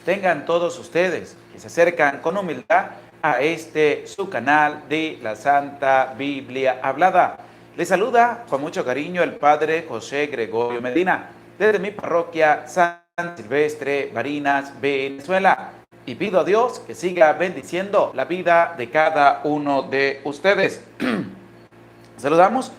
tengan todos ustedes que se acercan con humildad a su canal de la Santa Biblia Hablada. Les saluda con mucho cariño el Padre José Gregorio Medina, desde mi parroquia San Silvestre, Barinas, Venezuela. Y pido a Dios que siga bendiciendo la vida de cada uno de ustedes. Saludamos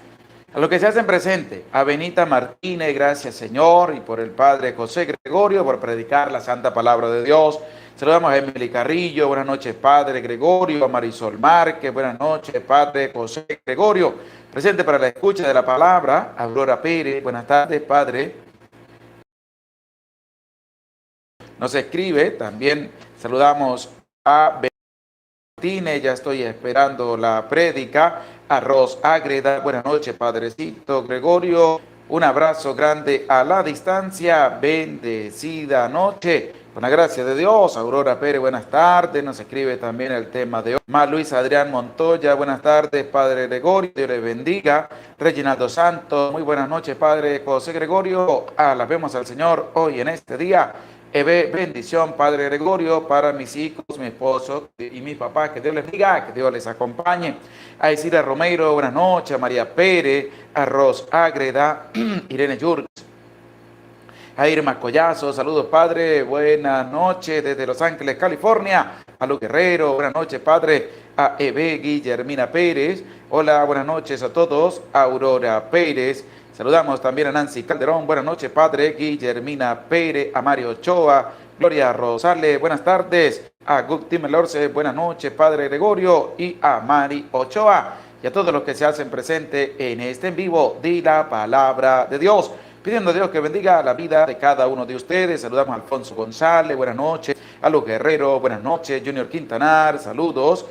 a los que se hacen presente, a Benita Martínez, gracias Señor, y por el Padre José Gregorio, por predicar la santa palabra de Dios. Saludamos a Emily Carrillo, buenas noches Padre Gregorio, a Marisol Márquez, buenas noches Padre José Gregorio, presente para la escucha de la palabra, a Aurora Pérez, buenas tardes Padre. Nos escribe, también saludamos a Martínez, ya estoy esperando la prédica. Arroz Ágreda, buenas noches, Padrecito Gregorio. Un abrazo grande a la distancia. Bendecida noche. Con la gracia de Dios. Aurora Pérez, buenas tardes. Nos escribe también el tema de hoy. Luis Adrián Montoya, buenas tardes, Padre Gregorio. Dios le bendiga. Reginaldo Santos, muy buenas noches, Padre José Gregorio. Alabemos al Señor hoy en este día. Bendición, Padre Gregorio, para mis hijos, mi esposo y mis papás. Que Dios les diga, que Dios les acompañe. A Isira Romero, buenas noches. A María Pérez, a Ros Ágreda, Irene Yurks, a Irma Collazo, saludos, Padre. Buenas noches desde Los Ángeles, California. A Lu Guerrero, buenas noches, Padre. A Guillermina Pérez, hola, buenas noches a todos. A Aurora Pérez. Saludamos también a Nancy Calderón, buenas noches, Padre. Guillermina Pérez, a Mario Ochoa, Gloria Rosales, buenas tardes. A Guti Melorce, buenas noches, Padre Gregorio, y a Mari Ochoa, y a todos los que se hacen presentes en este en vivo de la palabra de Dios, pidiendo a Dios que bendiga la vida de cada uno de ustedes. Saludamos a Alfonso González, buenas noches. A Luz Guerrero, buenas noches. Junior Quintanar, saludos.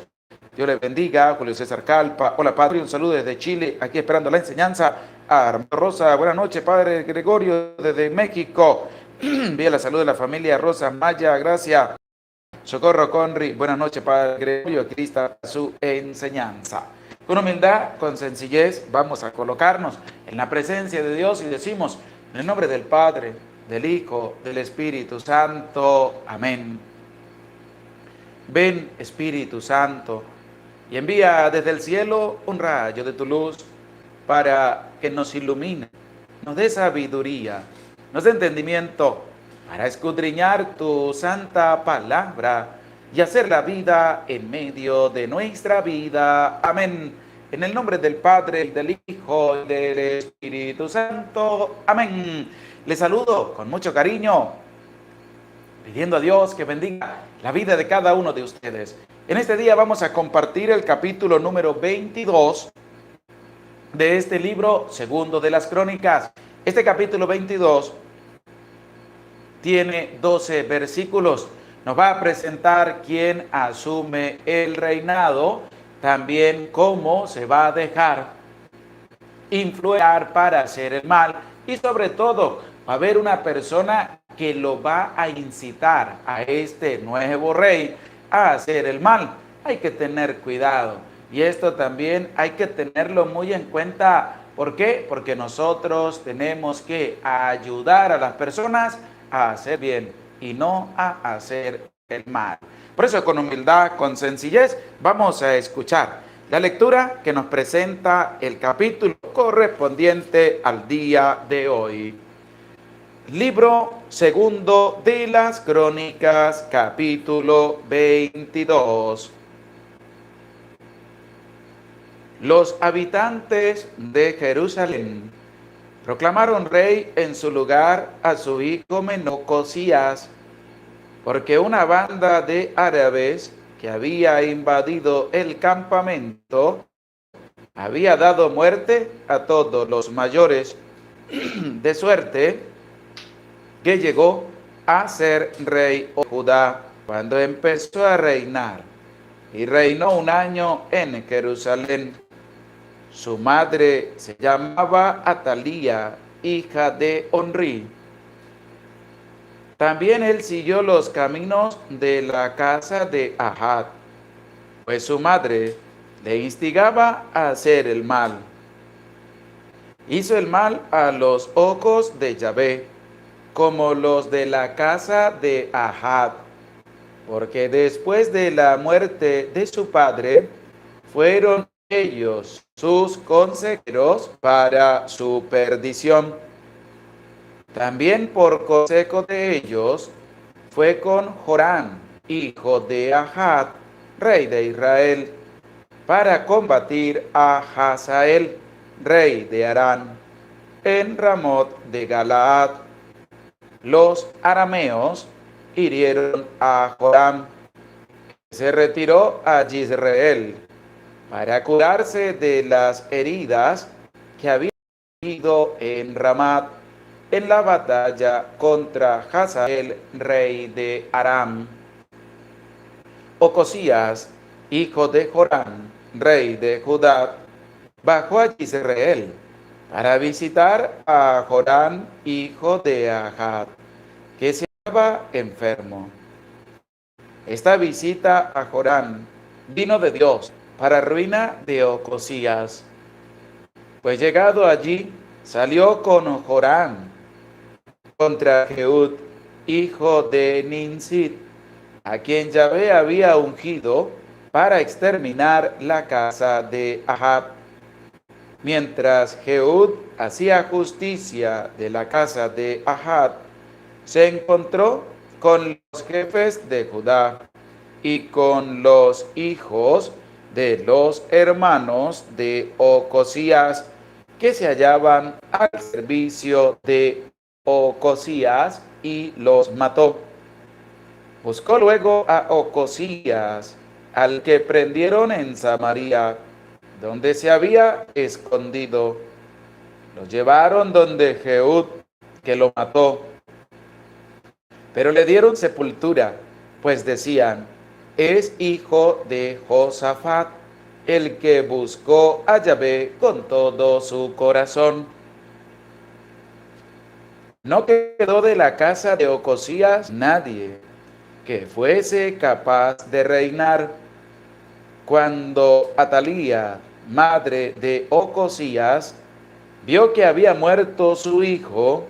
Dios les bendiga. Julio César Calpa, hola Padre, un saludo desde Chile, aquí esperando la enseñanza. A Armando Rosa, buenas noches, Padre Gregorio, desde México. Bien, la salud de la familia Rosa Maya, gracias. Socorro Conri, buenas noches, Padre Gregorio, aquí está su enseñanza. Con humildad, con sencillez, vamos a colocarnos en la presencia de Dios y decimos, en el nombre del Padre, del Hijo, del Espíritu Santo. Amén. Ven, Espíritu Santo, y envía desde el cielo un rayo de tu luz para que nos ilumine, nos dé sabiduría, nos dé entendimiento para escudriñar tu santa palabra y hacer la vida en medio de nuestra vida. Amén. En el nombre del Padre, del Hijo y del Espíritu Santo. Amén. Les saludo con mucho cariño, pidiendo a Dios que bendiga la vida de cada uno de ustedes. En este día vamos a compartir el capítulo número 22 de este libro segundo de las Crónicas. Este capítulo 22 tiene 12 versículos. Nos va a presentar quién asume el reinado, también cómo se va a dejar influenciar para hacer el mal, y sobre todo va a haber una persona que lo va a incitar a este nuevo rey a hacer el mal. Hay que tener cuidado. Y esto también hay que tenerlo muy en cuenta. ¿Por qué? Porque nosotros tenemos que ayudar a las personas a hacer bien y no a hacer el mal. Por eso, con humildad, con sencillez, vamos a escuchar la lectura que nos presenta el capítulo correspondiente al día de hoy. Libro segundo de las Crónicas, capítulo 22. Los habitantes de Jerusalén proclamaron rey en su lugar a su hijo menor Josías, porque una banda de árabes que había invadido el campamento había dado muerte a todos los mayores, de suerte que llegó a ser rey de Judá cuando empezó a reinar, y reinó un año en Jerusalén. Su madre se llamaba Atalía, hija de Onri. También él siguió los caminos de la casa de Ahab, pues su madre le instigaba a hacer el mal. Hizo el mal a los ojos de Yahvé, como los de la casa de Ahab, porque después de la muerte de su padre, fueron ellos sus consejeros para su perdición. También por consejo de ellos fue con Joram, hijo de Ahat, rey de Israel, para combatir a Hazael, rey de Aram, en Ramot de Galaad. Los arameos hirieron a Joram, que se retiró a Jezreel para curarse de las heridas que había recibido en Ramat en la batalla contra Hazael, rey de Aram. Ocosías, hijo de Joram, rey de Judá, bajó a Israel para visitar a Joram, hijo de Ahab, que se hallaba enfermo. Esta visita a Joram vino de Dios para ruina de Ocosías, pues llegado allí salió con Joram contra Jehud, hijo de Ninsit, a quien Yahvé había ungido para exterminar la casa de Ahab. Mientras Jehud hacía justicia de la casa de Ahab, se encontró con los jefes de Judá y con los hijos de los hermanos de Ocosías, que se hallaban al servicio de Ocosías, y los mató. Buscó luego a Ocosías, al que prendieron en Samaria, donde se había escondido. Lo llevaron donde Jehud, que lo mató, pero le dieron sepultura, pues decían: es hijo de Josafat, el que buscó a Yahvé con todo su corazón. No quedó de la casa de Ocosías nadie que fuese capaz de reinar. Cuando Atalía, madre de Ocosías, vio que había muerto su hijo,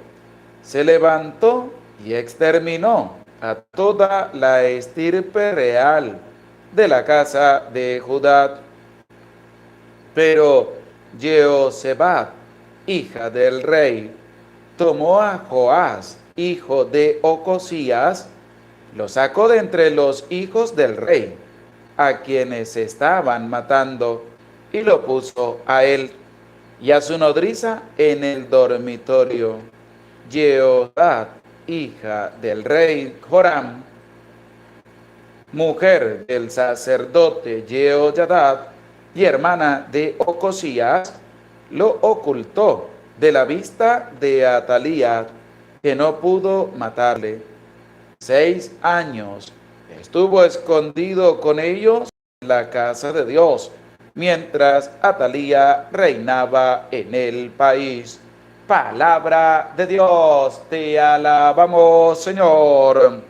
se levantó y exterminó a toda la estirpe real de la casa de Judá. Pero Jehosheba, hija del rey, tomó a Joás, hijo de Ocosías, lo sacó de entre los hijos del rey, a quienes estaban matando, y lo puso a él y a su nodriza en el dormitorio. Jehosheba, hija del rey Joram, mujer del sacerdote Jehoyadá y hermana de Ocosías, lo ocultó de la vista de Atalía, que no pudo matarle. 6 años estuvo escondido con ellos en la casa de Dios, mientras Atalía reinaba en el país. Palabra de Dios, te alabamos, Señor.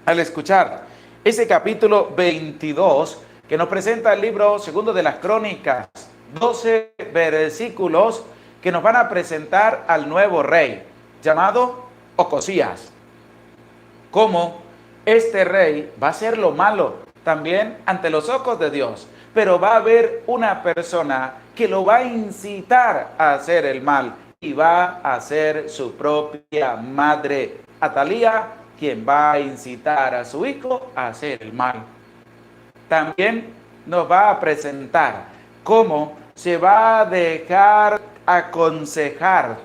Al escuchar ese capítulo 22 que nos presenta el libro segundo de las Crónicas, 12 versículos que nos van a presentar al nuevo rey llamado Ocosías. Cómo este rey va a hacer lo malo también ante los ojos de Dios, pero va a haber una persona que lo va a incitar a hacer el mal y va a ser su propia madre, Atalía, quien va a incitar a su hijo a hacer el mal. También nos va a presentar cómo se va a dejar aconsejar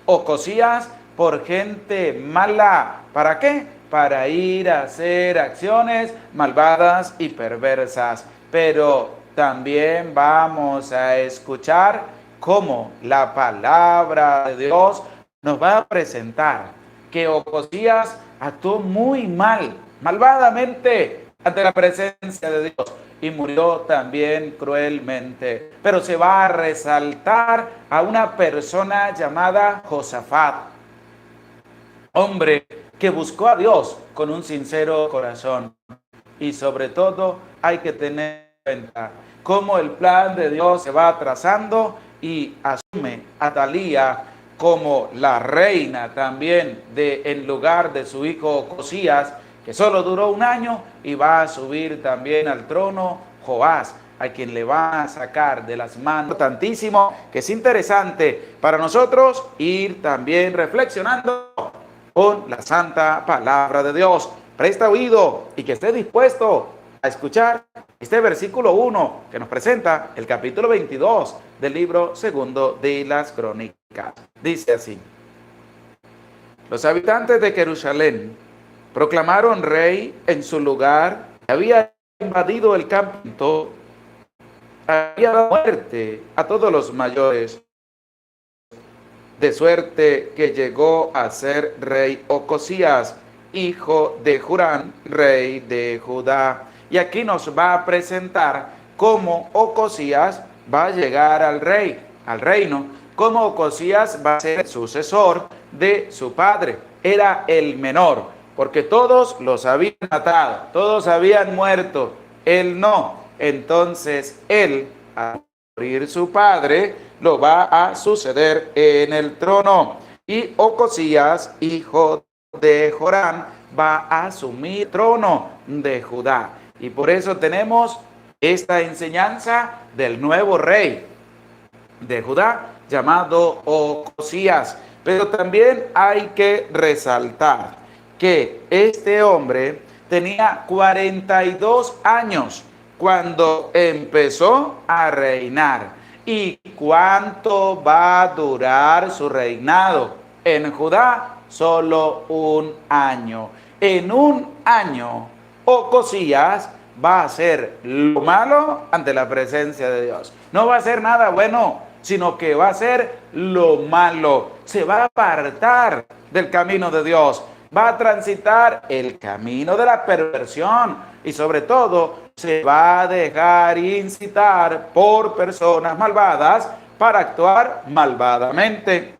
Ocosías por gente mala. ¿Para qué? Para ir a hacer acciones malvadas y perversas. Pero también vamos a escuchar cómo la palabra de Dios nos va a presentar que Ocosías actuó muy mal, malvadamente, ante la presencia de Dios, y murió también cruelmente. Pero se va a resaltar a una persona llamada Josafat, hombre que buscó a Dios con un sincero corazón. Y sobre todo hay que tener en cuenta cómo el plan de Dios se va trazando y asume a Atalía como la reina también en lugar de su hijo Ocosías, que solo duró un año, y va a subir también al trono Joás, a quien le va a sacar de las manos. Tantísimo que es interesante para nosotros ir también reflexionando con la santa palabra de Dios. Presta oído y que esté dispuesto a escuchar este versículo 1 que nos presenta el capítulo 22 del libro segundo de las Crónicas. Dice así: los habitantes de Jerusalén proclamaron rey en su lugar, había invadido el campamento, había dado muerte a todos los mayores, de suerte que llegó a ser rey Ocosías, hijo de Joram, rey de Judá. Y aquí nos va a presentar cómo Ocosías va a llegar al reino, cómo Ocosías va a ser el sucesor de su padre. Era el menor, porque todos los habían matado, todos habían muerto, él no. Entonces él, al morir su padre, lo va a suceder en el trono. Y Ocosías, hijo de Joram, va a asumir el trono de Judá. Y por eso tenemos esta enseñanza del nuevo rey de Judá, llamado Ocosías. Pero también hay que resaltar que este hombre tenía 42 años cuando empezó a reinar. ¿Y cuánto va a durar su reinado? En Judá, solo un año. En un año, Ocosías va a hacer lo malo ante la presencia de Dios. No va a hacer nada bueno, sino que va a hacer lo malo. Se va a apartar del camino de Dios. Va a transitar el camino de la perversión y sobre todo se va a dejar incitar por personas malvadas para actuar malvadamente.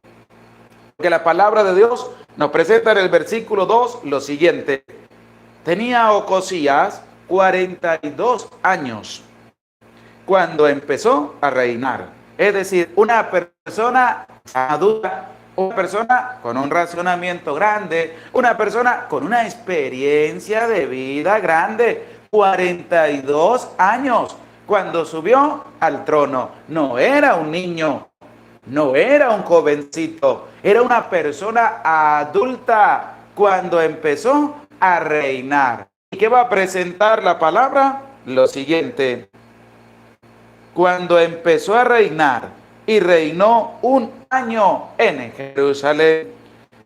Porque la palabra de Dios nos presenta en el versículo 2 lo siguiente: tenía Ocosías 42 años cuando empezó a reinar. Es decir, una persona adulta, una persona con un razonamiento grande, una persona con una experiencia de vida grande. 42 años cuando subió al trono. No era un niño, no era un jovencito, era una persona adulta cuando empezó a reinar. ¿Y qué va a presentar la palabra? Lo siguiente: cuando empezó a reinar y reinó un año en Jerusalén.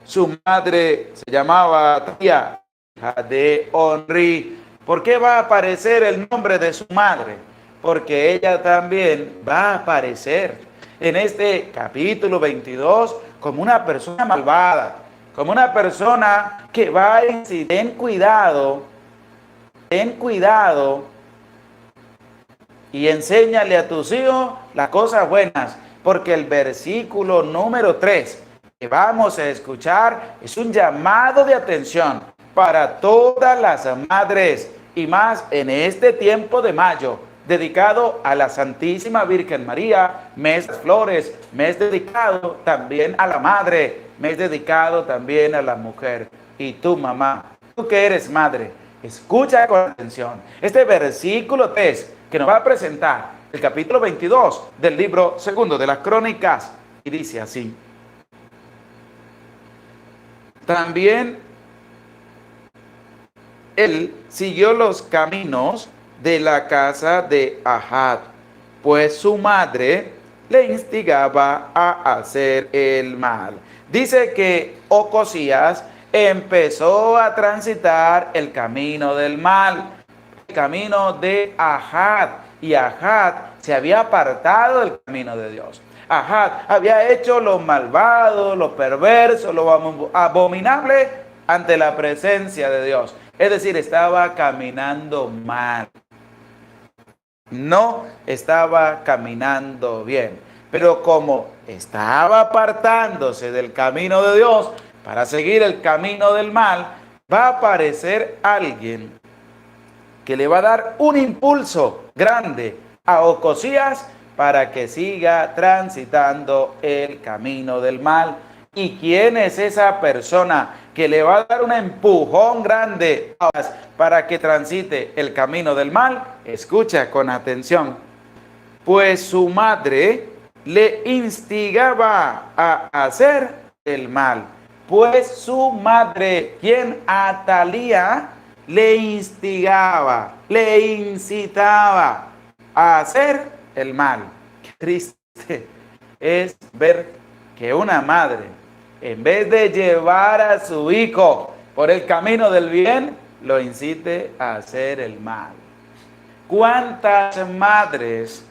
Su madre se llamaba Tía, hija de Onri. ¿Por qué va a aparecer el nombre de su madre? Porque ella también va a aparecer en este capítulo 22 como una persona malvada, como una persona que va a decir: ten cuidado y enséñale a tus hijos las cosas buenas, porque el versículo número 3 que vamos a escuchar es un llamado de atención para todas las madres, y más en este tiempo de mayo, dedicado a la Santísima Virgen María, mes de flores, mes dedicado también a la madre, mes dedicado también a la mujer. Y tú, mamá, tú que eres madre, escucha con atención este versículo 3 que nos va a presentar el capítulo 22 del libro segundo de las Crónicas, y dice así: también él siguió los caminos de la casa de Ahab, pues su madre le instigaba a hacer el mal. Dice que Ocosías empezó a transitar el camino del mal, el camino de Ahab, y Ahab se había apartado del camino de Dios. Ahab había hecho lo malvado, lo perverso, lo abominable ante la presencia de Dios. Es decir, estaba caminando mal. No estaba caminando bien. Pero como estaba apartándose del camino de Dios para seguir el camino del mal, va a aparecer alguien que le va a dar un impulso grande a Ocosías para que siga transitando el camino del mal. ¿Y quién es esa persona que le va a dar un empujón grande para que transite el camino del mal. Escucha con atención. Pues su madre le instigaba a hacer el mal. Pues su madre, quien Atalía, le instigaba, le incitaba a hacer el mal. Qué triste es ver que una madre, en vez de llevar a su hijo por el camino del bien, lo incite a hacer el mal. ¿Cuántas madres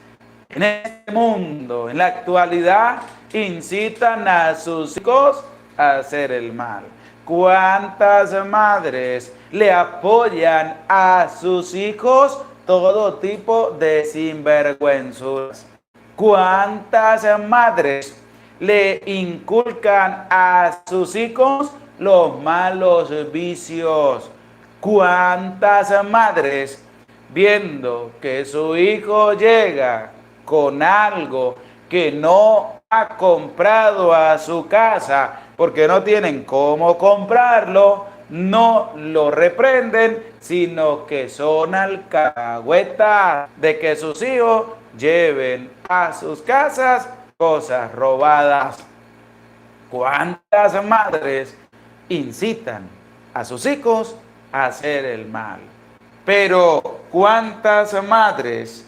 en este mundo, en la actualidad, incitan a sus hijos a hacer el mal? ¿Cuántas madres le apoyan a sus hijos todo tipo de sinvergüenzas? ¿Cuántas madres le inculcan a sus hijos los malos vicios? ¿Cuántas madres, viendo que su hijo llega con algo que no ha comprado a su casa porque no tienen cómo comprarlo, no lo reprenden, sino que son alcahuetas de que sus hijos lleven a sus casas cosas robadas? ¿Cuántas madres incitan a sus hijos a hacer el mal? Pero ¿cuántas madres,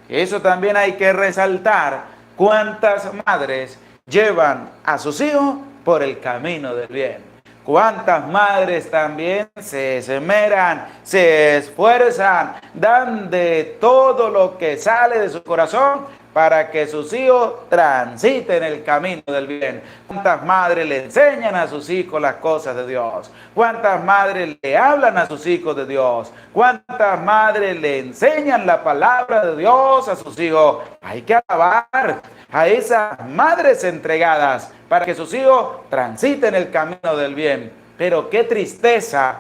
eso también hay que resaltar, cuántas madres llevan a sus hijos por el camino del bien? ¿Cuántas madres también se esmeran, se esfuerzan, dan de todo lo que sale de su corazón para que sus hijos transiten el camino del bien? ¿Cuántas madres le enseñan a sus hijos las cosas de Dios? ¿Cuántas madres le hablan a sus hijos de Dios? ¿Cuántas madres le enseñan la palabra de Dios a sus hijos? Hay que alabar a esas madres entregadas para que sus hijos transiten el camino del bien. Pero qué tristeza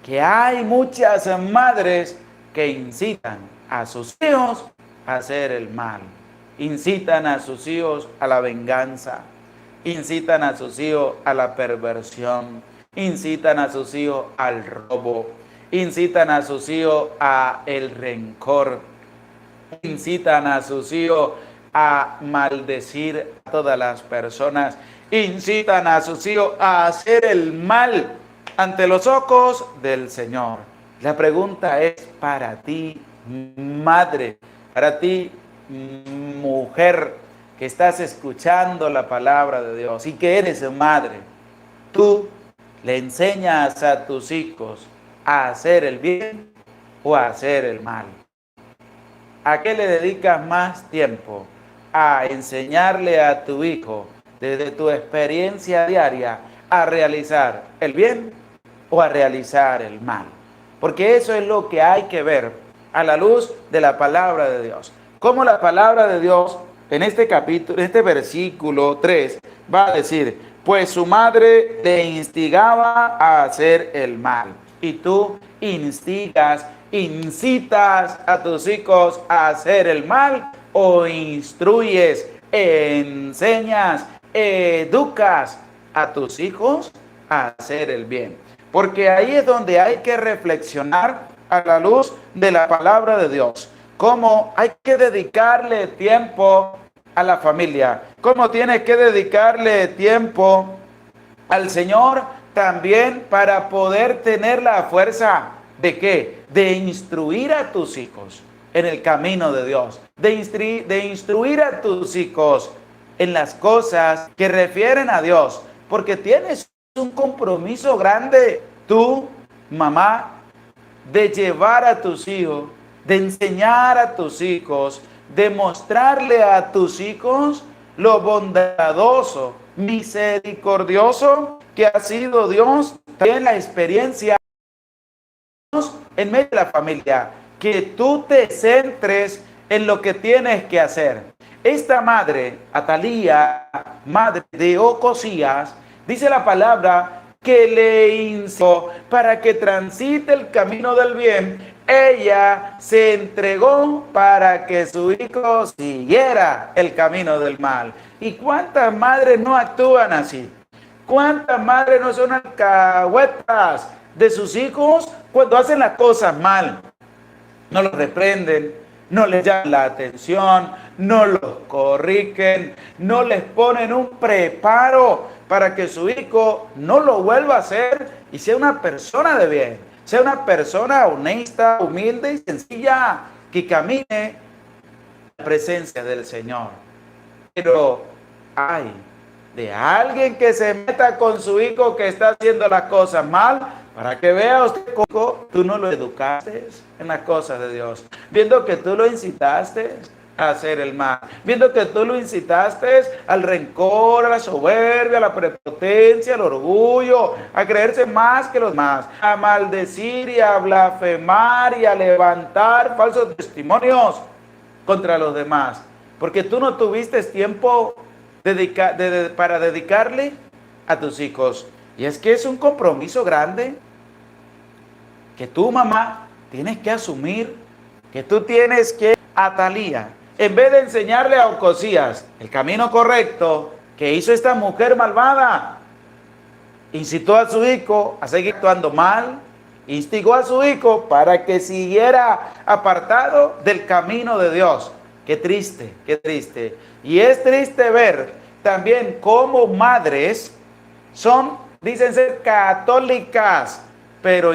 que hay muchas madres que incitan a sus hijos a hacer el mal. Incitan a sus hijos a la venganza. Incitan a sus hijos a la perversión. Incitan a sus hijos al robo. Incitan a sus hijos a el rencor. Incitan a sus hijos a maldecir a todas las personas. Incitan a sus hijos a hacer el mal ante los ojos del Señor. La pregunta es para ti, madre, para ti, mujer, que estás escuchando la palabra de Dios y que eres madre. ¿Tú le enseñas a tus hijos a hacer el bien o a hacer el mal? ¿A qué le dedicas más tiempo? ¿A enseñarle a tu hijo desde tu experiencia diaria a realizar el bien o a realizar el mal? Porque eso es lo que hay que ver a la luz de la palabra de Dios. Cómo la palabra de Dios en este capítulo, en este versículo 3, va a decir: pues su madre le instigaba a hacer el mal. Y tú incitas a tus hijos a hacer el mal, o instruyes, enseñas, educas a tus hijos a hacer el bien. Porque ahí es donde hay que reflexionar a la luz de la palabra de Dios. Cómo hay que dedicarle tiempo a la familia, cómo tienes que dedicarle tiempo al Señor también para poder tener la fuerza ¿de qué? De instruir a tus hijos en el camino de Dios, de instruir a tus hijos en las cosas que refieren a Dios, porque tienes un compromiso grande, tú, mamá, de llevar a tus hijos, de enseñar a tus hijos, de mostrarle a tus hijos lo bondadoso, misericordioso que ha sido Dios, también la experiencia en medio de la familia, que tú te centres en lo que tienes que hacer. Esta madre, Atalía, madre de Ocosías, dice la palabra que le instó para que transite el camino del bien. Ella se entregó para que su hijo siguiera el camino del mal. ¿Y cuántas madres no actúan así? ¿Cuántas madres no son alcahuetas de sus hijos cuando hacen las cosas mal? No los reprenden, no les llaman la atención, no los corrigen, no les ponen un preparo para que su hijo no lo vuelva a hacer y sea una persona de bien, sea una persona honesta, humilde y sencilla, que camine en la presencia del Señor. Pero hay de alguien que se meta con su hijo que está haciendo las cosas mal, para que vea usted cómo tú no lo educaste en las cosas de Dios, viendo que tú lo incitaste a hacer el mal, viendo que tú lo incitaste al rencor, a la soberbia, a la prepotencia, al orgullo, a creerse más que los demás, a maldecir y a blasfemar y a levantar falsos testimonios contra los demás, porque tú no tuviste tiempo para dedicarle a tus hijos. Y es que es un compromiso grande que tú, mamá, tienes que asumir, que tú tienes que, Atalía, en vez de enseñarle a Ocosías el camino correcto que hizo esta mujer malvada, incitó a su hijo a seguir actuando mal, instigó a su hijo para que siguiera apartado del camino de Dios. Qué triste, qué triste. Y es triste ver también cómo madres dicen ser católicas, pero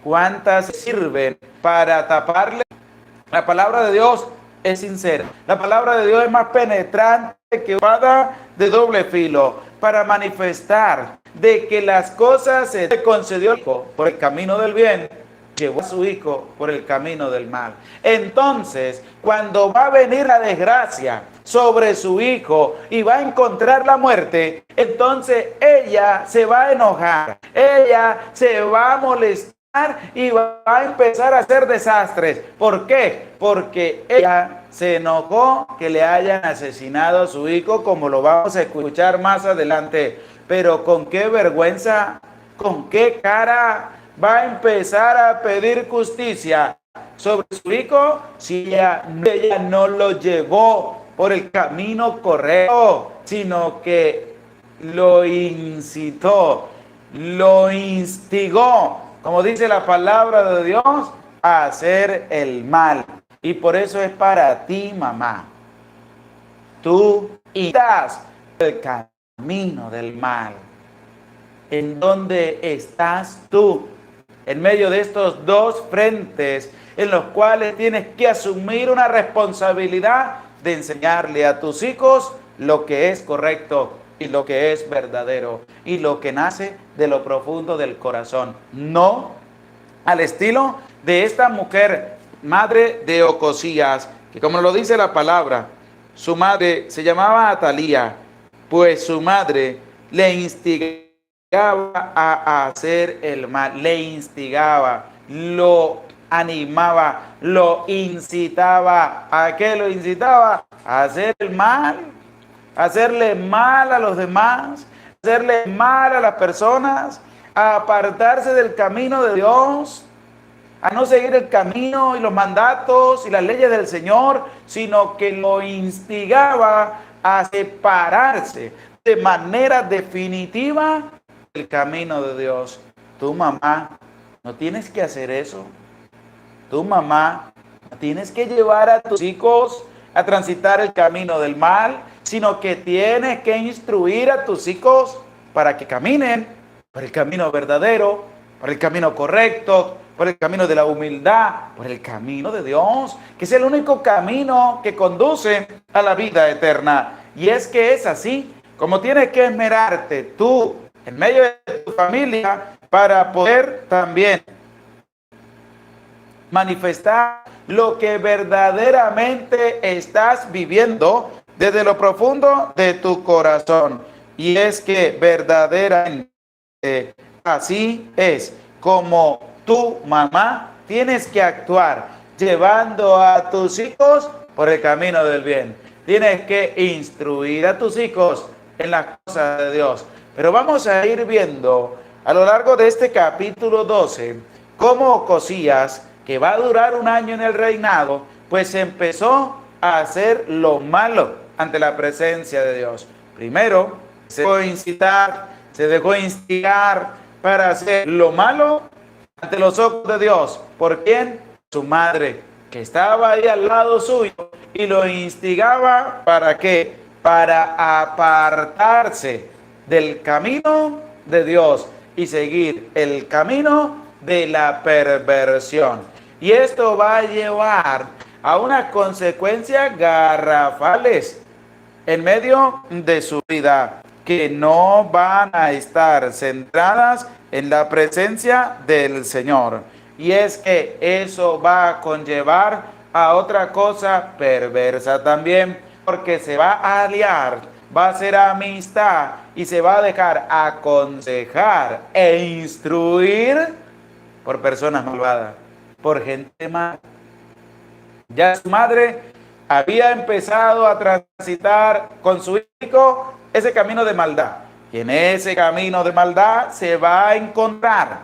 ¿cuántas sirven para taparle? La palabra de Dios es sincera. La palabra de Dios es más penetrante que espada de doble filo para manifestar de que las cosas se concedió por el camino del bien, llevó a su hijo por el camino del mal. Entonces, cuando va a venir la desgracia sobre su hijo y va a encontrar la muerte, entonces ella se va a enojar, ella se va a molestar y va a empezar a hacer desastres. ¿Por qué? Porque ella se enojó que le hayan asesinado a su hijo, como lo vamos a escuchar más adelante. Pero con qué vergüenza, con qué cara va a empezar a pedir justicia sobre su hijo si ella no lo llevó por el camino correcto, sino que lo incitó, lo instigó, como dice la palabra de Dios, a hacer el mal. Y por eso es para ti, mamá. Tú estás en el camino del mal. ¿En dónde estás tú? En medio de estos dos frentes en los cuales tienes que asumir una responsabilidad de enseñarle a tus hijos lo que es correcto y lo que es verdadero y lo que nace de lo profundo del corazón. No al estilo de esta mujer, madre de Ocosías, que como lo dice la palabra, su madre se llamaba Atalía, pues su madre le instigaba a hacer el mal, le instigaba, lo animaba, lo incitaba. ¿A qué lo incitaba? A hacer el mal, a hacerle mal a los demás, a hacerle mal a las personas, a apartarse del camino de Dios, a no seguir el camino y los mandatos y las leyes del Señor, sino que lo instigaba a separarse de manera definitiva del camino de Dios. Tu mamá, no tienes que hacer eso. Tu mamá, no tienes que llevar a tus hijos a transitar el camino del mal, sino que tienes que instruir a tus hijos para que caminen por el camino verdadero, por el camino correcto, por el camino de la humildad, por el camino de Dios, que es el único camino que conduce a la vida eterna. Y es que es así como tienes que esmerarte tú en medio de tu familia para poder también manifestar lo que verdaderamente estás viviendo desde lo profundo de tu corazón. Y es que verdaderamente así es como tu mamá tienes que actuar, llevando a tus hijos por el camino del bien. Tienes que instruir a tus hijos en las cosas de Dios. Pero vamos a ir viendo a lo largo de este capítulo 12 cómo Ocosías, que va a durar un año en el reinado, pues empezó a hacer lo malo. ante la presencia de Dios. Primero, se dejó incitar, se dejó instigar para hacer lo malo ante los ojos de Dios. ¿Por quién? Su madre, que estaba ahí al lado suyo y lo instigaba. ¿Para qué? Para apartarse del camino de Dios y seguir el camino de la perversión. Y esto va a llevar a unas consecuencias garrafales en medio de su vida, que no van a estar centradas en la presencia del Señor. Y es que eso va a conllevar a otra cosa perversa también, porque se va a aliar, va a hacer amistad y se va a dejar aconsejar e instruir por personas malvadas, por gente mala. Ya su madre había empezado a transitar con su hijo ese camino de maldad. Y en ese camino de maldad se va a encontrar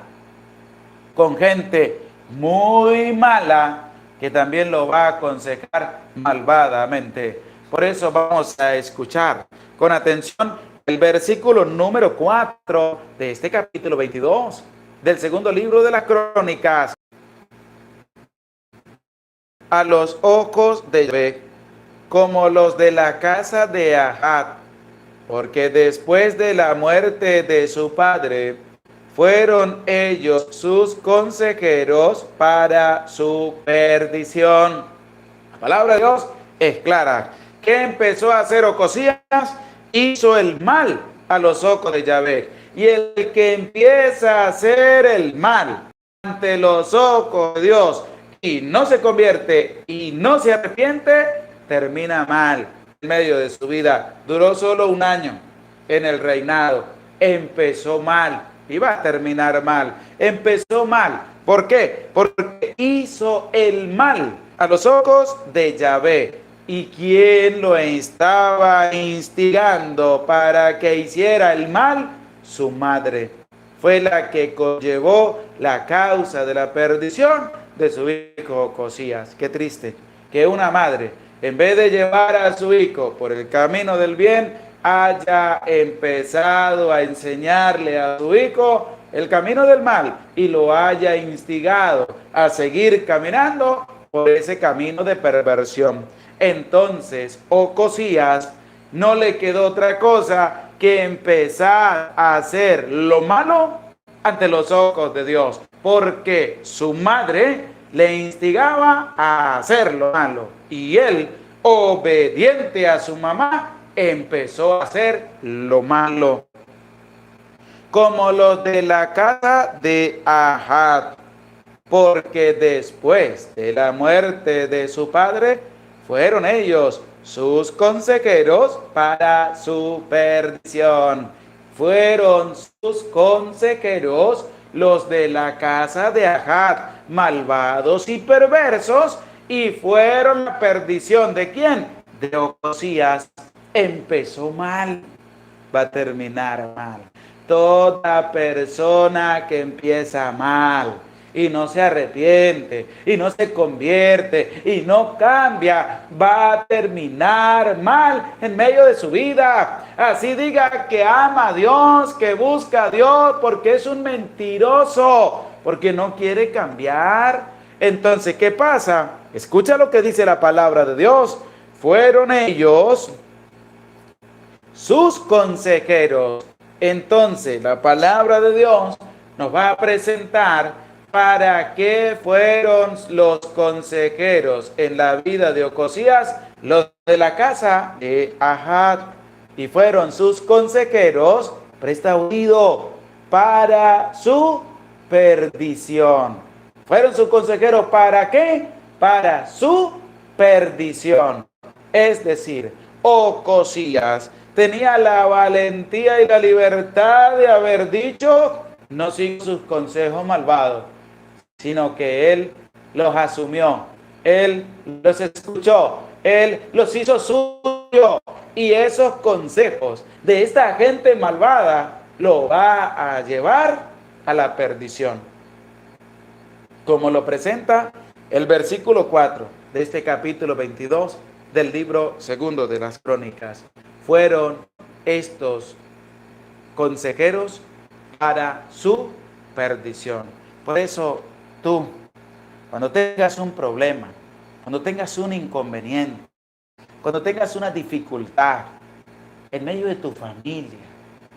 con gente muy mala que también lo va a aconsejar malvadamente. Por eso vamos a escuchar con atención el versículo número 4 de este capítulo 22 del segundo libro de las Crónicas. A los ojos de Yahvé, como los de la casa de Ahat, porque después de la muerte de su padre, fueron ellos sus consejeros para su perdición. La palabra de Dios es clara. ¿Qué empezó a hacer Ocosías? Hizo el mal a los ojos de Yahvé. Y el que empieza a hacer el mal ante los ojos de Dios y no se convierte y no se arrepiente, termina mal en medio de su vida. Duró solo un año en el reinado. Empezó mal y va a terminar mal. Empezó mal. ¿Por qué? Porque hizo el mal a los ojos de Yahvé. ¿Y quién lo estaba instigando para que hiciera el mal? Su madre. Fue la que conllevó la causa de la perdición de su hijo Ocosías. Qué triste que una madre, en vez de llevar a su hijo por el camino del bien, haya empezado a enseñarle a su hijo el camino del mal y lo haya instigado a seguir caminando por ese camino de perversión. Entonces, Ocosías no le quedó otra cosa que empezar a hacer lo malo ante los ojos de Dios, porque su madre le instigaba a hacer lo malo y él, obediente a su mamá, empezó a hacer lo malo. Como los de la casa de Ahat, porque después de la muerte de su padre, fueron ellos sus consejeros para su perdición. Fueron sus consejeros los de la casa de Ahat, malvados y perversos, y fueron la perdición ¿de quién? De Ocosías. Empezó mal, va a terminar mal. Toda persona que empieza mal y no se arrepiente y no se convierte y no cambia, va a terminar mal en medio de su vida. Así diga que ama a Dios, que busca a Dios, porque es un mentiroso, porque no quiere cambiar. Entonces, ¿qué pasa? Escucha lo que dice la palabra de Dios. Fueron ellos sus consejeros. Entonces, la palabra de Dios nos va a presentar para qué fueron los consejeros en la vida de Ocosías, los de la casa de Ahat, y fueron sus consejeros, presta oído, para su perdición. Fueron sus consejeros ¿para qué? Para su perdición. Es decir, Ocosías tenía la valentía y la libertad de haber dicho: no sigo sus consejos malvados, sino que él los asumió, él los escuchó, él los hizo suyo, y esos consejos de esta gente malvada lo va a llevar a la perdición, como lo presenta el versículo 4 de este capítulo 22 del libro segundo de las Crónicas. Fueron estos consejeros para su perdición. Por eso tú, cuando tengas un problema, cuando tengas un inconveniente, cuando tengas una dificultad en medio de tu familia,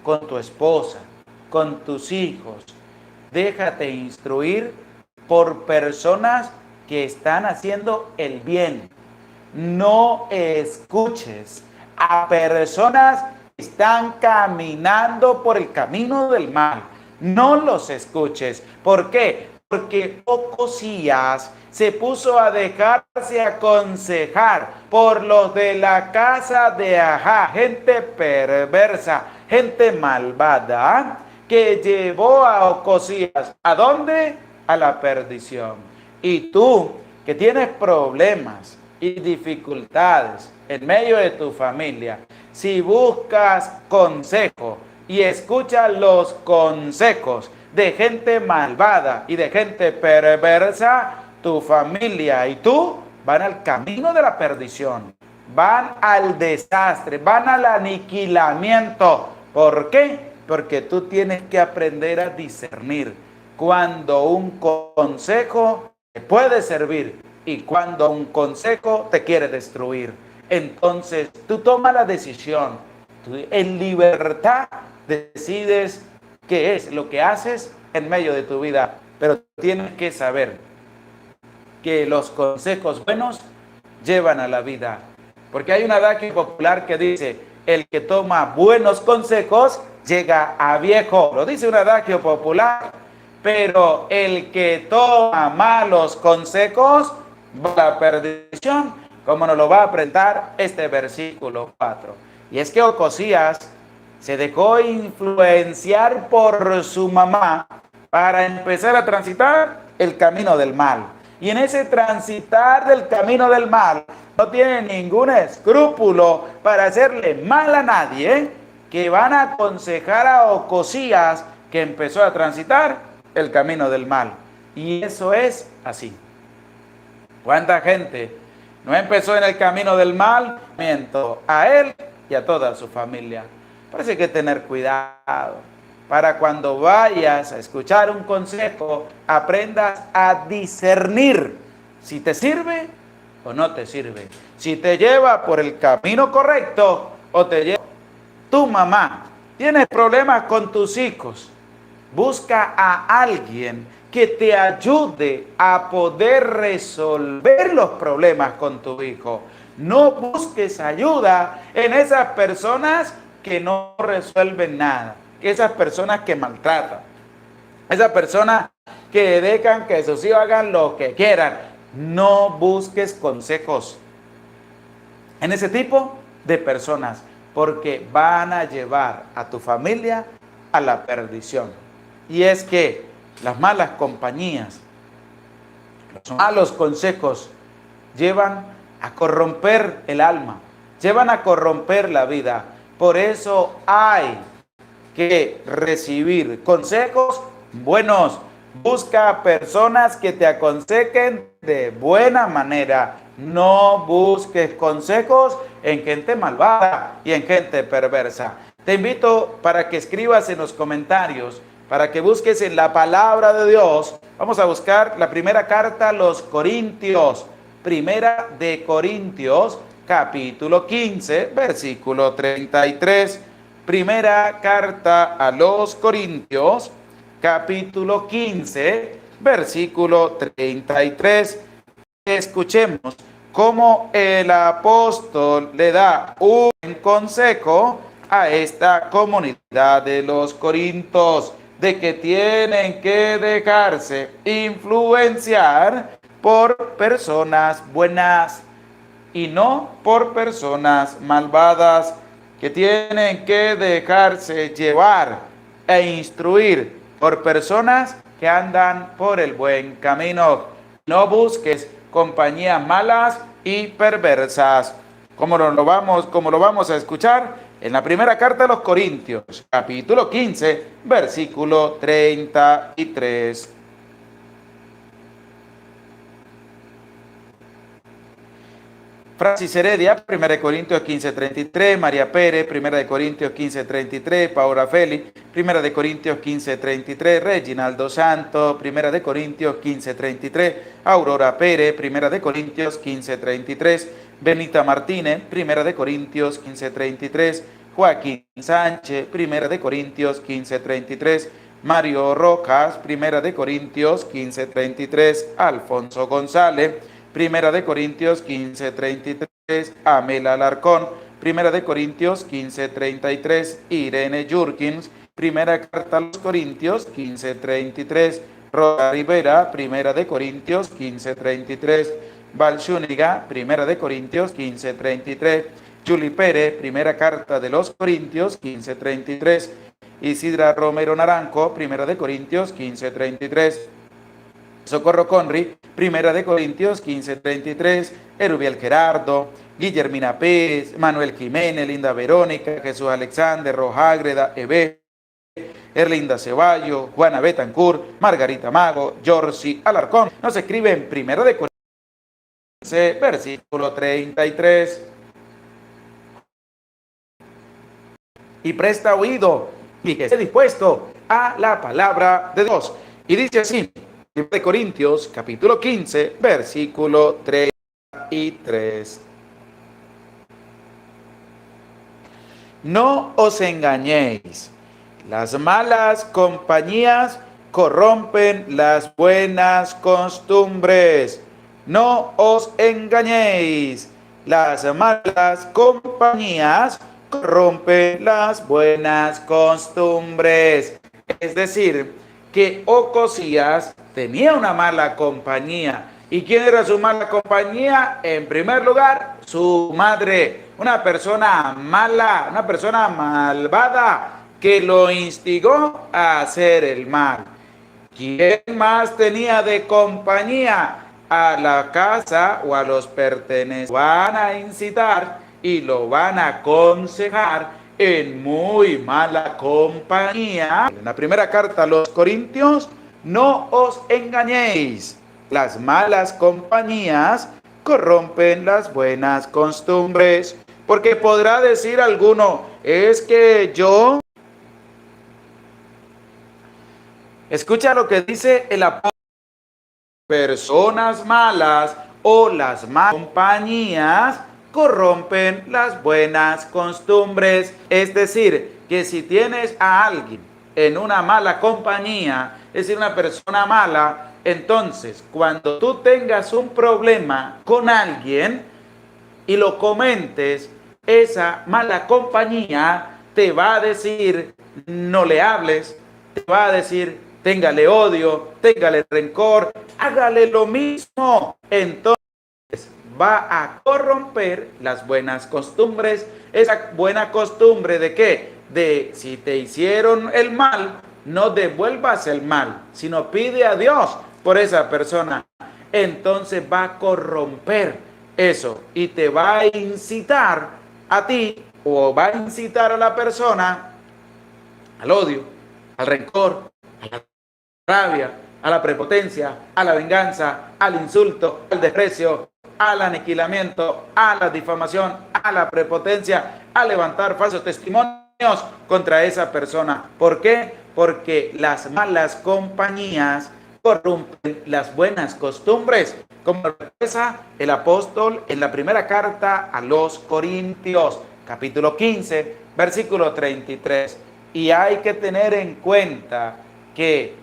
con tu esposa, con tus hijos, déjate instruir por personas que están haciendo el bien. No escuches a personas que están caminando por el camino del mal. No los escuches. ¿Por qué? Porque Ocosías se puso a dejarse aconsejar por los de la casa de Ahá, gente perversa, gente malvada, que llevó a Ocosías, ¿a dónde? A la perdición. Y tú, que tienes problemas y dificultades en medio de tu familia, si buscas consejo y escuchas los consejos de gente malvada y de gente perversa, tu familia y tú van al camino de la perdición, van al desastre, van al aniquilamiento. ¿Por qué? Porque tú tienes que aprender a discernir cuando un consejo te puede servir y cuando un consejo te quiere destruir. Entonces tú tomas la decisión, tú en libertad decides qué es lo que haces en medio de tu vida, pero tienes que saber que los consejos buenos llevan a la vida, porque hay un adagio popular que dice: el que toma buenos consejos llega a viejo. Lo dice un adagio popular, pero el que toma malos consejos va a la perdición, como nos lo va a presentar este versículo 4. Y es que Ocosías se dejó influenciar por su mamá para empezar a transitar el camino del mal. Y en ese transitar del camino del mal, no tiene ningún escrúpulo para hacerle mal a nadie, que van a aconsejar a Ocosías que empezó a transitar el camino del mal. Y eso es así. ¿Cuánta gente no empezó en el camino del mal? A él y a toda su familia. Parece que tener cuidado para cuando vayas a escuchar un consejo, aprendas a discernir si te sirve o no te sirve, si te lleva por el camino correcto o te lleva. Tu mamá, tienes problemas con tus hijos, busca a alguien que te ayude a poder resolver los problemas con tu hijo. No busques ayuda en esas personas que no resuelven nada, esas personas que maltratan, esas personas que dejan que sus hijos hagan lo que quieran. No busques consejos en ese tipo de personas, porque van a llevar a tu familia a la perdición. Y es que las malas compañías, los malos consejos llevan a corromper el alma, llevan a corromper la vida. Por eso hay que recibir consejos buenos. Busca personas que te aconsejen de buena manera. No busques consejos en gente malvada y en gente perversa. Te invito para que escribas en los comentarios, para que busques en la palabra de Dios. Vamos a buscar la primera carta a los Corintios. Primera de Corintios, capítulo 15, versículo 33. Primera carta a los Corintios, capítulo 15, versículo 33. Escuchemos cómo el apóstol le da un consejo a esta comunidad de los Corintios, de que tienen que dejarse influenciar por personas buenas y no por personas malvadas, que tienen que dejarse llevar e instruir por personas que andan por el buen camino. No busques compañías malas y perversas, como lo vamos a escuchar en la primera carta de los Corintios, capítulo 15, versículo 33. Francis Heredia, 1 Corintios 15:33, María Pérez, 1 Corintios 15:33, Paola Félix, 1 Corintios 15:33, Reginaldo Santo, 1 Corintios 15:33, Aurora Pérez, 1 Corintios 15:33, Benita Martínez, 1 Corintios 15:33, Joaquín Sánchez, 1 Corintios 15:33, Mario Rojas, 1 Corintios 15:33, Alfonso González, 1 Corintios 15:33, Amela Alarcón, 1 Corintios 15:33, Irene Jurkins, primera carta a los Corintios 15:33, Rosa Rivera, 1 Corintios 15:33, Val Zúñiga, 1 Corintios 15:33, Julie Pérez, primera carta de los Corintios 15:33, Isidra Romero Naranjo, 1 Corintios 15:33, Socorro Conry, 1 Corintios 15:33, Erubiel Gerardo, Guillermina Pérez, Manuel Jiménez, Linda Verónica, Jesús Alexander, Rojágreda, Ebe, Erlinda Ceballo, Juana Betancourt, Margarita Mago, Yorsi Alarcón. Nos escribe en 1 Corintios 15, versículo 33. Y presta oído y que esté dispuesto a la palabra de Dios. Y dice así, 1 Corintios capítulo 15, versículo 33. No os engañéis, las malas compañías corrompen las buenas costumbres. No os engañéis, las malas compañías corrompen las buenas costumbres. Es decir, que Ocosías tenía una mala compañía. ¿Y quién era su mala compañía? En primer lugar, su madre, una persona mala, una persona malvada que lo instigó a hacer el mal. ¿Quién más tenía de compañía? A la casa o a los pertenecientes. Van a incitar y lo van a aconsejar en muy mala compañía. En la primera carta a los Corintios, no os engañéis. Las malas compañías corrompen las buenas costumbres. Porque podrá decir alguno, es que yo... Escucha lo que dice el apóstol. Personas malas o las malas compañías corrompen las buenas costumbres. Es decir, que si tienes a alguien en una mala compañía, es decir, una persona mala, entonces cuando tú tengas un problema con alguien y lo comentes, esa mala compañía te va a decir, no le hables, te va a decir, téngale odio, téngale rencor, hágale lo mismo. Entonces va a corromper las buenas costumbres. Esa buena costumbre de qué? De si te hicieron el mal, no devuelvas el mal, sino pide a Dios por esa persona. Entonces va a corromper eso y te va a incitar a ti o va a incitar a la persona al odio, al rencor, a la rabia, a la prepotencia, a la venganza, al insulto, al desprecio, al aniquilamiento, a la difamación, a la prepotencia, a levantar falsos testimonios contra esa persona. ¿Por qué? Porque las malas compañías corrompen las buenas costumbres, como expresa el apóstol en la primera carta a los Corintios, capítulo 15, versículo 33. Y hay que tener en cuenta que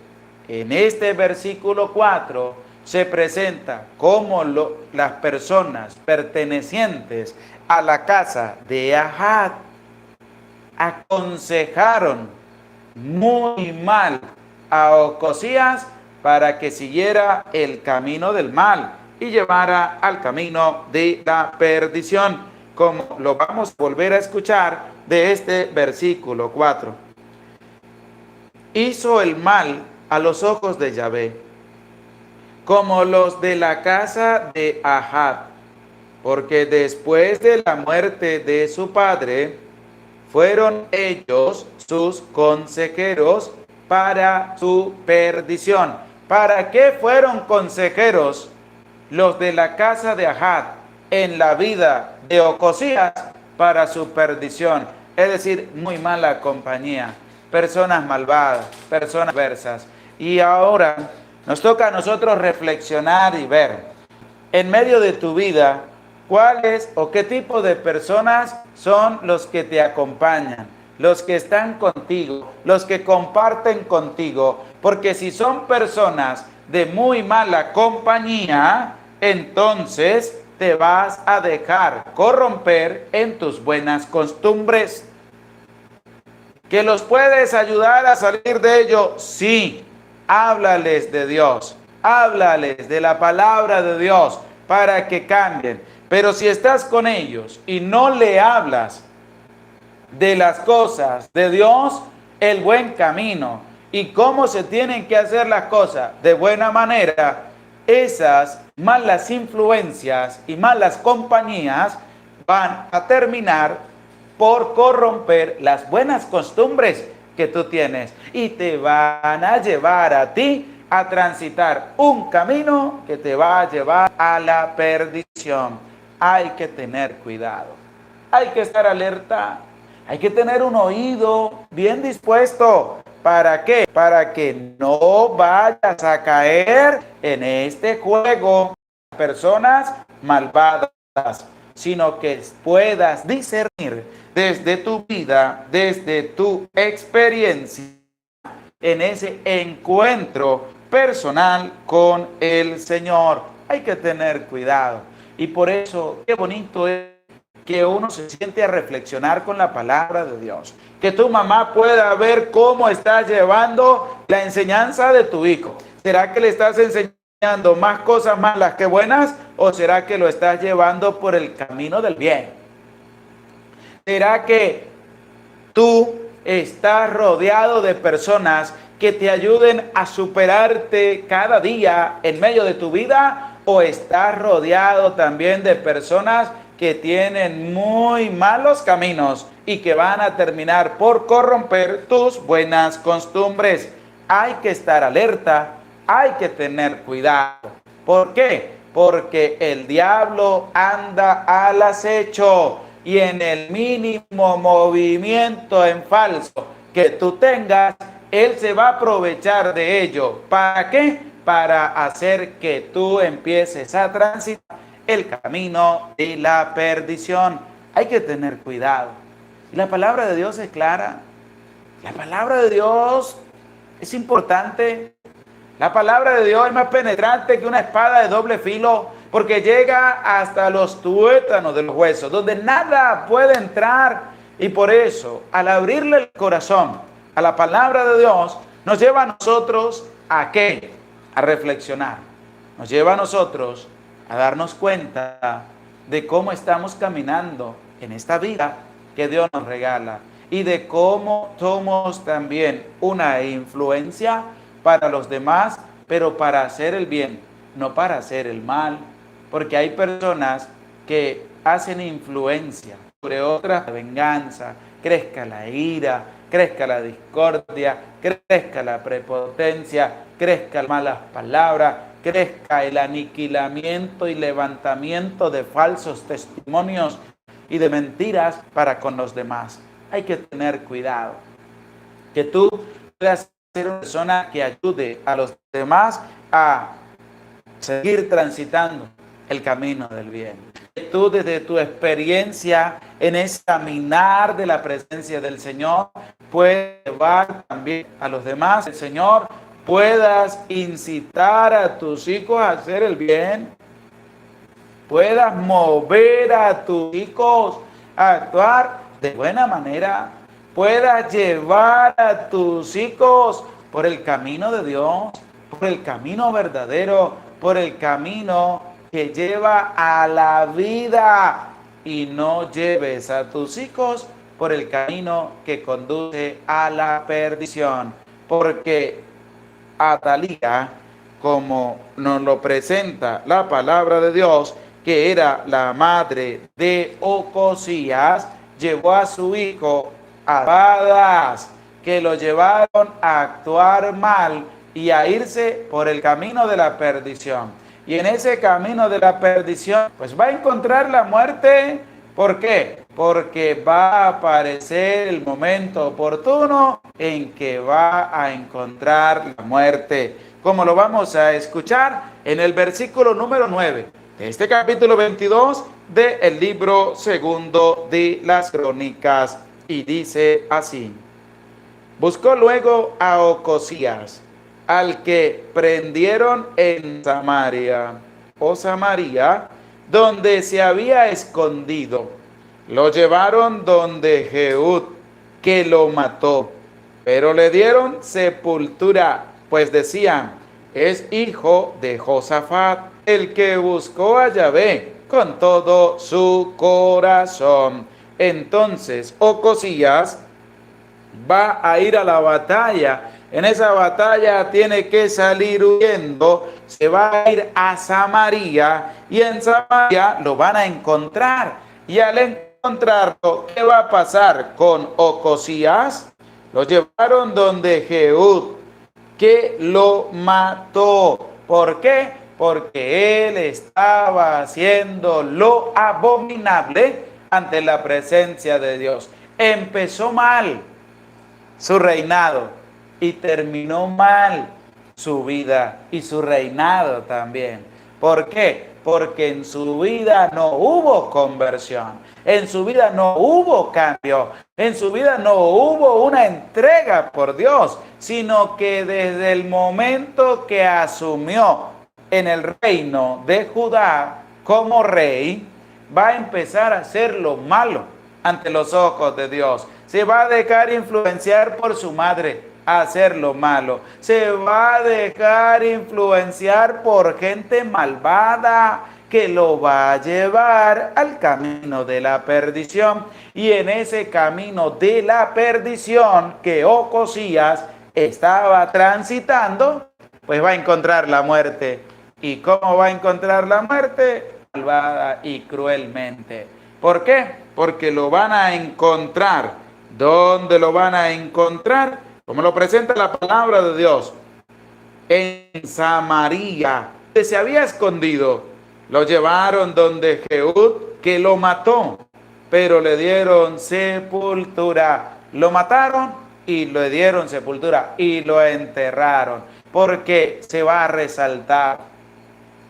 en este versículo 4 se presenta cómo las personas pertenecientes a la casa de Ahab aconsejaron muy mal a Ocosías para que siguiera el camino del mal y llevara al camino de la perdición, como lo vamos a volver a escuchar de este versículo 4. Hizo el mal a los ojos de Yahvé, como los de la casa de Ahab, porque después de la muerte de su padre, fueron ellos sus consejeros para su perdición. ¿Para qué fueron consejeros los de la casa de Ahab? en la vida de Ocosías para su perdición. Es decir, muy mala compañía, personas malvadas, personas adversas. Y ahora nos toca a nosotros reflexionar y ver, en medio de tu vida, cuáles o qué tipo de personas son los que te acompañan, los que están contigo, los que comparten contigo. Porque si son personas de muy mala compañía, entonces te vas a dejar corromper en tus buenas costumbres. ¿Que los puedes ayudar a salir de ello? Sí. Háblales de Dios, háblales de la palabra de Dios para que cambien. Pero si estás con ellos y no le hablas de las cosas de Dios, el buen camino y cómo se tienen que hacer las cosas de buena manera, esas malas influencias y malas compañías van a terminar por corromper las buenas costumbres que tú tienes y te van a llevar a ti a transitar un camino que te va a llevar a la perdición. Hay que tener cuidado, hay que estar alerta, hay que tener un oído bien dispuesto. ¿Para qué? Para que no vayas a caer en este juego de personas malvadas, sino que puedas discernir desde tu vida, desde tu experiencia, en ese encuentro personal con el Señor. Hay que tener cuidado. Y por eso, qué bonito es que uno se siente a reflexionar con la palabra de Dios. Que tu mamá pueda ver cómo estás llevando la enseñanza de tu hijo. ¿Será que le estás enseñando más cosas malas que buenas? ¿O será que lo estás llevando por el camino del bien? ¿Será que tú estás rodeado de personas que te ayuden a superarte cada día en medio de tu vida? ¿O estás rodeado también de personas que tienen muy malos caminos y que van a terminar por corromper tus buenas costumbres? Hay que estar alerta, hay que tener cuidado. ¿Por qué? Porque el diablo anda al acecho y en el mínimo movimiento en falso que tú tengas, él se va a aprovechar de ello. ¿Para qué? Para hacer que tú empieces a transitar el camino de la perdición. Hay que tener cuidado. Y la palabra de Dios es clara. La palabra de Dios es importante. La palabra de Dios es más penetrante que una espada de doble filo, porque llega hasta los tuétanos de los huesos, donde nada puede entrar. Y por eso, al abrirle el corazón a la palabra de Dios, nos lleva a nosotros ¿a qué? A reflexionar. Nos lleva a nosotros a darnos cuenta de cómo estamos caminando en esta vida que Dios nos regala y de cómo somos también una influencia para los demás, pero para hacer el bien, no para hacer el mal, porque hay personas que hacen influencia sobre otras, la venganza, crezca la ira, crezca la discordia, crezca la prepotencia, crezca las malas palabras, crezca el aniquilamiento y levantamiento de falsos testimonios y de mentiras para con los demás. Hay que tener cuidado, que tú puedas ser una persona que ayude a los demás a seguir transitando el camino del bien. Que tú desde tu experiencia en ese caminar de la presencia del Señor puedas llevar también a los demás el Señor, puedas incitar a tus hijos a hacer el bien, puedas mover a tus hijos a actuar de buena manera, puedas llevar a tus hijos por el camino de Dios, por el camino verdadero, por el camino que lleva a la vida, y no lleves a tus hijos por el camino que conduce a la perdición. Porque Atalía, como nos lo presenta la palabra de Dios, que era la madre de Ocosías, llevó a su hijo a espadas que lo llevaron a actuar mal y a irse por el camino de la perdición. y en ese camino de la perdición, pues va a encontrar la muerte. ¿Por qué? Porque va a aparecer el momento oportuno en que va a encontrar la muerte, como lo vamos a escuchar en el versículo número 9 de este capítulo 22 del libro segundo de las Crónicas, y dice así: buscó luego a Ocosías, al que prendieron en Samaria, o Samaria, donde se había escondido. Lo llevaron donde Jehud, que lo mató, pero le dieron sepultura, pues decían: es hijo de Josafat, el que buscó a Yahvé con todo su corazón. Entonces Ocosías va a ir a la batalla. En esa batalla tiene que salir huyendo, se va a ir a Samaria, y en Samaria lo van a encontrar. Y al encontrarlo, ¿qué va a pasar con Ocosías? Lo llevaron donde Jehud, que lo mató. ¿Por qué? Porque él estaba haciendo lo abominable ante la presencia de Dios. Empezó mal su reinado y terminó mal su vida y su reinado también. ¿Por qué? Porque en su vida no hubo conversión, en su vida no hubo cambio, en su vida no hubo una entrega por Dios, sino que desde el momento que asumió en el reino de Judá como rey, va a empezar a hacer lo malo ante los ojos de Dios. Se va a dejar influenciar por su madre a hacer lo malo. Se va a dejar influenciar por gente malvada que lo va a llevar al camino de la perdición. Y en ese camino de la perdición que Ocosías estaba transitando, pues va a encontrar la muerte. ¿Y cómo va a encontrar la muerte? Malvada y cruelmente. ¿Por qué? Porque lo van a encontrar. ¿Dónde lo van a encontrar? Como lo presenta la palabra de Dios, en Samaria, que se había escondido. Lo llevaron donde Jehud, que lo mató, pero le dieron sepultura. Lo mataron y le dieron sepultura y lo enterraron, porque se va a resaltar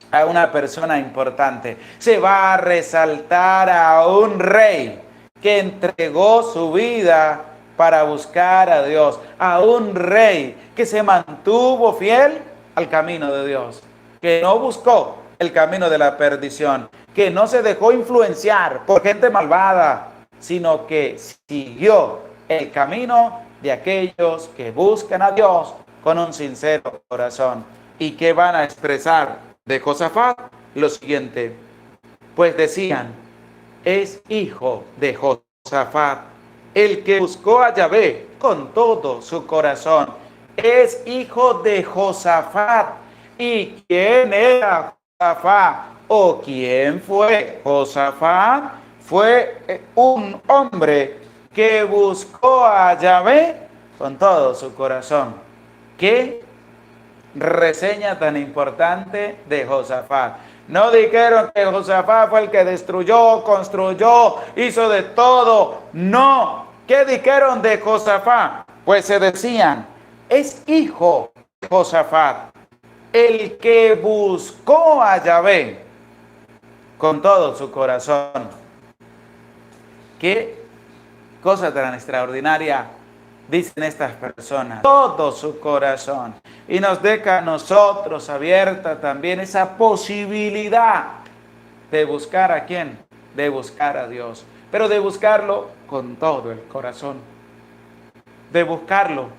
a una persona importante. Se va a resaltar a un rey que entregó su vida para buscar a Dios, a un rey que se mantuvo fiel al camino de Dios, que no buscó el camino de la perdición, que no se dejó influenciar por gente malvada, sino que siguió el camino de aquellos que buscan a Dios con un sincero corazón. ¿Y qué van a expresar de Josafat? Lo siguiente: pues decían: es hijo de Josafat, el que buscó a Yahvé con todo su corazón. Es hijo de Josafat. ¿Y quién era Josafat? ¿O quién fue Josafat? Fue un hombre que buscó a Yahvé con todo su corazón. ¿Qué reseña tan importante de Josafat? No dijeron que Josafat fue el que destruyó, construyó, hizo de todo. No. ¿Qué dijeron de Josafat? Pues se decían: es hijo de Josafat, el que buscó a Yahvé con todo su corazón. ¿Qué cosa tan extraordinaria dicen estas personas? Todo su corazón. Y nos deja a nosotros abierta también esa posibilidad de buscar ¿a quién? De buscar a Dios. Pero de buscarlo con todo el corazón. De buscarlo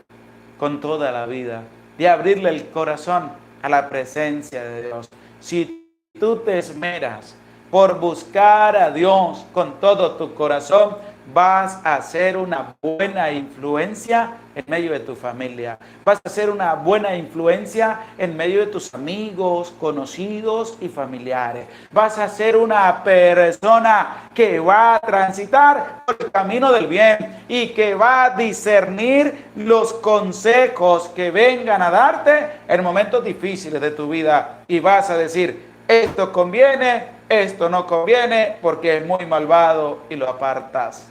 con toda la vida. De abrirle el corazón a la presencia de Dios. Si tú te esmeras por buscar a Dios con todo tu corazón, vas a ser una buena influencia en medio de tu familia. Vas a ser una buena influencia en medio de tus amigos, conocidos y familiares. Vas a ser una persona que va a transitar por el camino del bien y que va a discernir los consejos que vengan a darte en momentos difíciles de tu vida. Y vas a decir: esto conviene, esto no conviene, porque es muy malvado y lo apartas.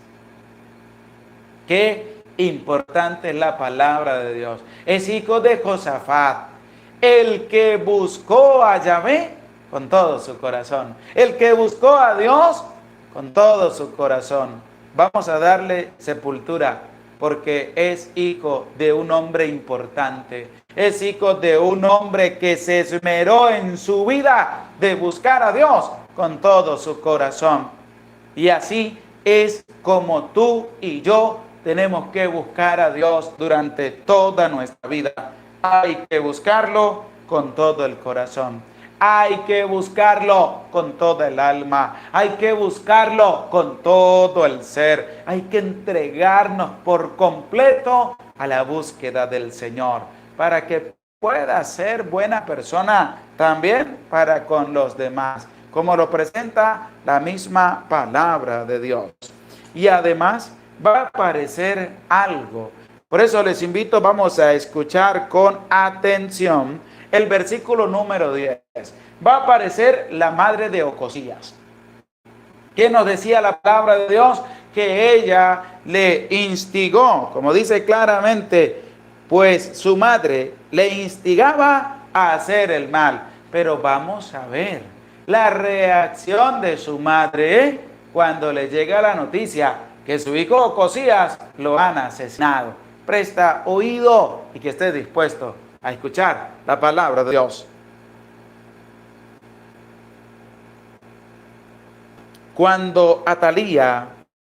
Qué importante es la palabra de Dios. Es hijo de Josafat, el que buscó a Yahvé con todo su corazón, el que buscó a Dios con todo su corazón. Vamos a darle sepultura porque es hijo de un hombre importante, es hijo de un hombre que se esmeró en su vida de buscar a Dios con todo su corazón. Y así es como tú y yo tenemos que buscar a Dios durante toda nuestra vida. Hay que buscarlo con todo el corazón. Hay que buscarlo con toda el alma. Hay que buscarlo con todo el ser. Hay que entregarnos por completo a la búsqueda del Señor para que pueda ser buena persona también para con los demás, como lo presenta la misma palabra de Dios. Y además va a aparecer algo. Por eso les invito, vamos a escuchar con atención el versículo número 10. Va a aparecer la madre de Ocosías. ¿Qué nos decía la palabra de Dios? Que ella le instigó, como dice claramente, pues su madre le instigaba a hacer el mal. Pero vamos a ver la reacción de su madre cuando le llega la noticia que su hijo Ocosías lo han asesinado. Presta oído y que esté dispuesto a escuchar la palabra de Dios. Cuando Atalía,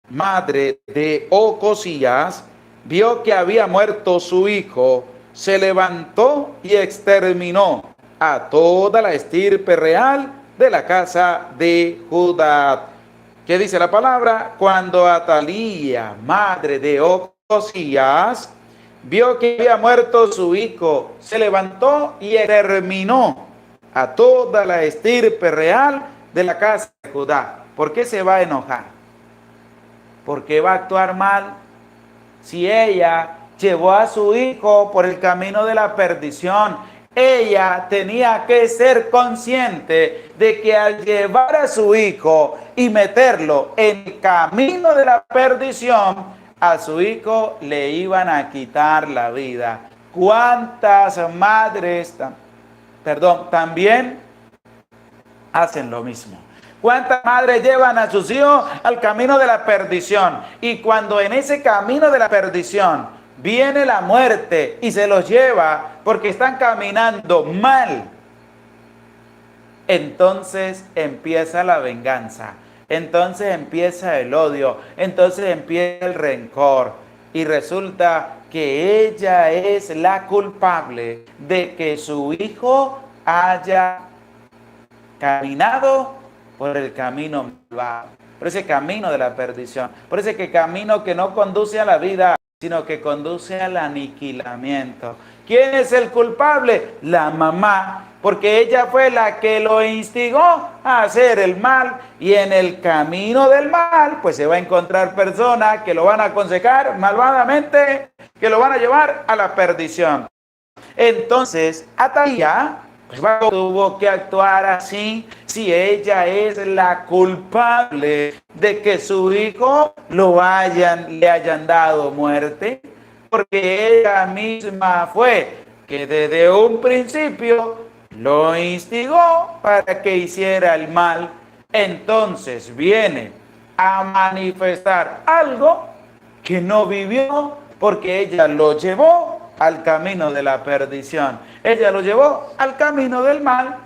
madre de Ocosías, vio que había muerto su hijo, se levantó y exterminó a toda la estirpe real de la casa de Judá. ¿Qué dice la palabra? Cuando Atalía, madre de Ocosías, vio que había muerto su hijo, se levantó y exterminó a toda la estirpe real de la casa de Judá. ¿Por qué se va a enojar? ¿Por qué va a actuar mal? Si ella llevó a su hijo por el camino de la perdición, ella tenía que ser consciente de que al llevar a su hijo y meterlo en el camino de la perdición, a su hijo le iban a quitar la vida. ¿Cuántas madres también hacen lo mismo? ¿Cuántas madres llevan a sus hijos al camino de la perdición? Y cuando en ese camino de la perdición viene la muerte y se los lleva porque están caminando mal, entonces empieza la venganza, entonces empieza el odio, entonces empieza el rencor. Y resulta que ella es la culpable de que su hijo haya caminado por el camino malvado, por ese camino de la perdición, por ese camino que no conduce a la vida, sino que conduce al aniquilamiento. ¿Quién es el culpable? La mamá, porque ella fue la que lo instigó a hacer el mal, y en el camino del mal, pues se va a encontrar personas que lo van a aconsejar malvadamente, que lo van a llevar a la perdición. Entonces, Atalía pues tuvo que actuar así si ella es la culpable de que su hijo le hayan dado muerte, porque ella misma fue que desde un principio lo instigó para que hiciera el mal. Entonces viene a manifestar algo que no vivió, porque ella lo llevó al camino de la perdición. Ella lo llevó al camino del mal.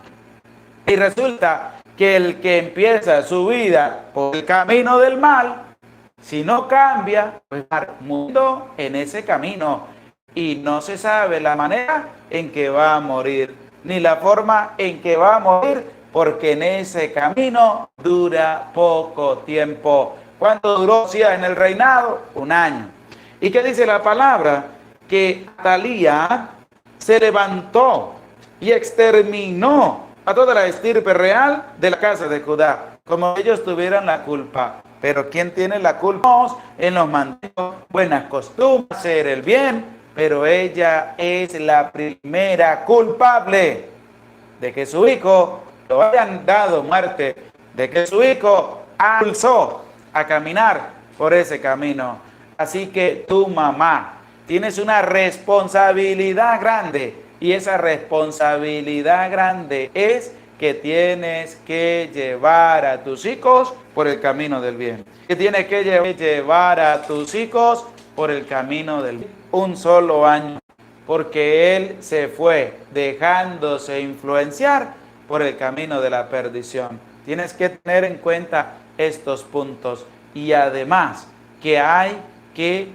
Y resulta que el que empieza su vida por el camino del mal, si no cambia, pues va muriendo en ese camino. Y no se sabe la manera en que va a morir, ni la forma en que va a morir, porque en ese camino dura poco tiempo. ¿Cuánto duró Ocosías en el reinado? 1 año. ¿Y qué dice la palabra? Que Atalía se levantó y exterminó a toda la estirpe real de la casa de Judá, como ellos tuvieran la culpa. Pero ¿quién tiene la culpa? En los mandamientos, buenas costumbres, hacer el bien, pero ella es la primera culpable de que su hijo lo hayan dado muerte, de que su hijo impulsó a caminar por ese camino. Así que tu mamá tienes una responsabilidad grande, y esa responsabilidad grande es que tienes que llevar a tus hijos por el camino del bien. Que tienes que llevar a tus hijos por el camino del bien. Un solo año, porque él se fue dejándose influenciar por el camino de la perdición. Tienes que tener en cuenta estos puntos, y además que hay que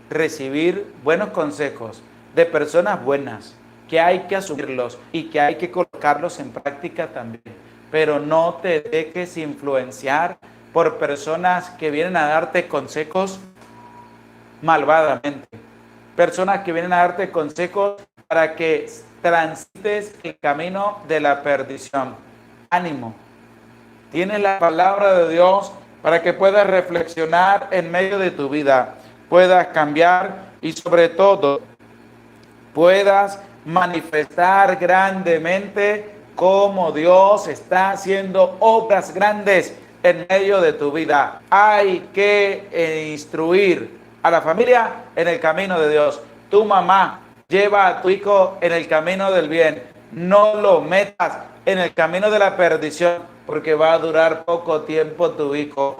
recibir buenos consejos de personas buenas, que hay que asumirlos y que hay que colocarlos en práctica también. Pero no te dejes influenciar por personas que vienen a darte consejos malvadamente. Personas que vienen a darte consejos para que transites el camino de la perdición. Ánimo. Tienes la palabra de Dios para que puedas reflexionar en medio de tu vida, puedas cambiar y sobre todo puedas manifestar grandemente cómo Dios está haciendo obras grandes en medio de tu vida. Hay que instruir a la familia en el camino de Dios. Tu mamá, lleva a tu hijo en el camino del bien. No lo metas en el camino de la perdición, porque va a durar poco tiempo tu hijo.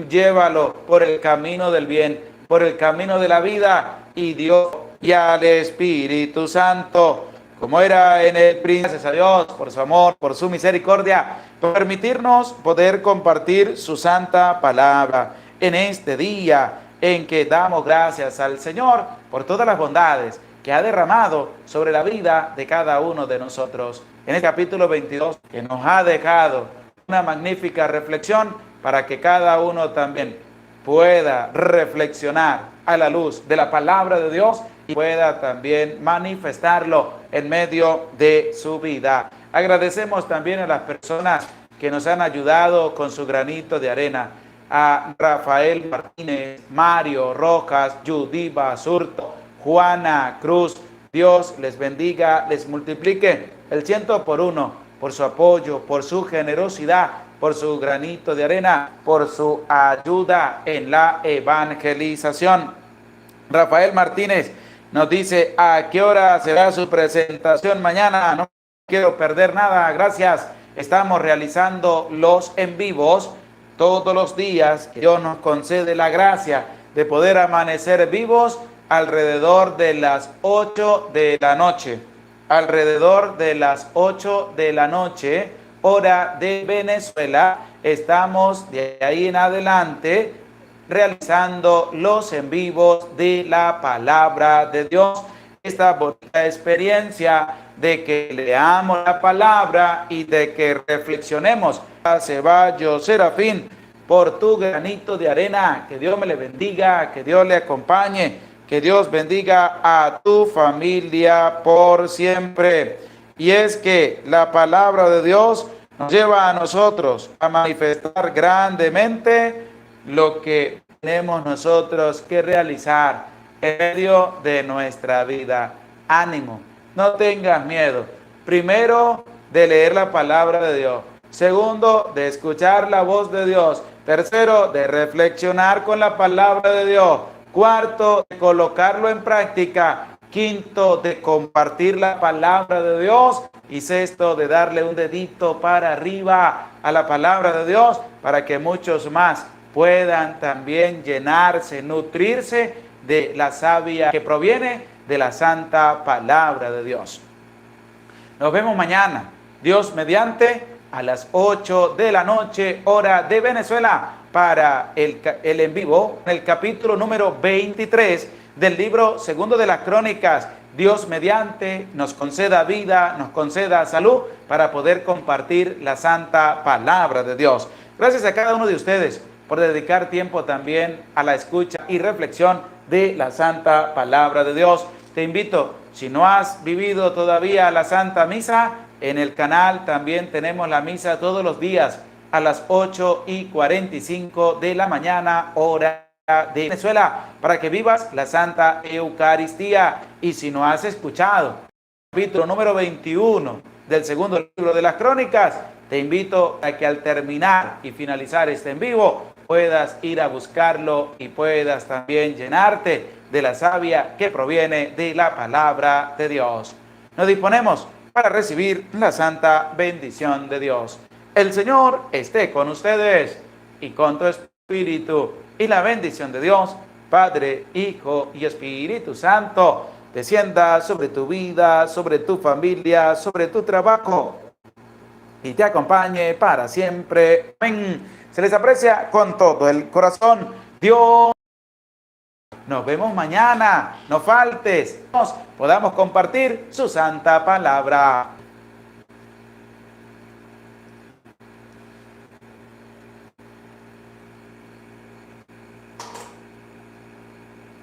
Llévalo por el camino del bien, por el camino de la vida, y Dios y al Espíritu Santo, como era en el principio. Gracias a Dios por su amor, por su misericordia, por permitirnos poder compartir su santa palabra en este día en que damos gracias al Señor por todas las bondades que ha derramado sobre la vida de cada uno de nosotros. En el capítulo 22, que nos ha dejado una magnífica reflexión para que cada uno también pueda reflexionar a la luz de la palabra de Dios y pueda también manifestarlo en medio de su vida. Agradecemos también a las personas que nos han ayudado con su granito de arena: a Rafael Martínez, Mario Rojas, Judy Basurto, Juana Cruz. Dios les bendiga, les multiplique el 100 por 1 por su apoyo, por su generosidad, por su granito de arena, por su ayuda en la evangelización. Rafael Martínez nos dice: ¿a qué hora será su presentación mañana? No quiero perder nada, gracias. Estamos realizando los en vivos todos los días, que Dios nos concede la gracia de poder amanecer vivos alrededor de las 8 de la noche. Alrededor de las 8 de la noche, hora de Venezuela, estamos de ahí en adelante realizando los en vivos de la palabra de Dios. Esta bonita experiencia de que leamos la palabra y de que reflexionemos. Ceballos Serafín, por tu granito de arena. Que Dios me le bendiga, que Dios le acompañe, que Dios bendiga a tu familia por siempre. Y es que la palabra de Dios nos lleva a nosotros a manifestar grandemente lo que tenemos nosotros que realizar en medio de nuestra vida. Ánimo, no tengas miedo. Primero, de leer la palabra de Dios. Segundo, de escuchar la voz de Dios. Tercero, de reflexionar con la palabra de Dios. Cuarto, de colocarlo en práctica. Quinto, de compartir la palabra de Dios. Y sexto, de darle un dedito para arriba a la palabra de Dios, para que muchos más puedan también llenarse, nutrirse de la savia que proviene de la santa palabra de Dios. Nos vemos mañana, Dios mediante, a las 8 de la noche, hora de Venezuela, para el en vivo, en el capítulo número 23 del libro segundo de las Crónicas. Dios mediante nos conceda vida, nos conceda salud para poder compartir la santa palabra de Dios. Gracias a cada uno de ustedes por dedicar tiempo también a la escucha y reflexión de la santa palabra de Dios. Te invito, si no has vivido todavía la Santa Misa, en el canal también tenemos la misa todos los días a las 8:45 de la mañana, hora de Venezuela, para que vivas la Santa Eucaristía. Y si no has escuchado el capítulo número 21 del segundo libro de las Crónicas, Te invito a que al terminar y finalizar este en vivo puedas ir a buscarlo y puedas también llenarte de la savia que proviene de la palabra de Dios. Nos disponemos para recibir la santa bendición de Dios. El Señor esté con ustedes y con tu espíritu, y la bendición de Dios, Padre, Hijo y Espíritu Santo, descienda sobre tu vida, sobre tu familia, sobre tu trabajo y te acompañe para siempre. Amén. Se les aprecia con todo el corazón. Dios. Nos vemos mañana. No faltes. Podamos compartir su santa palabra.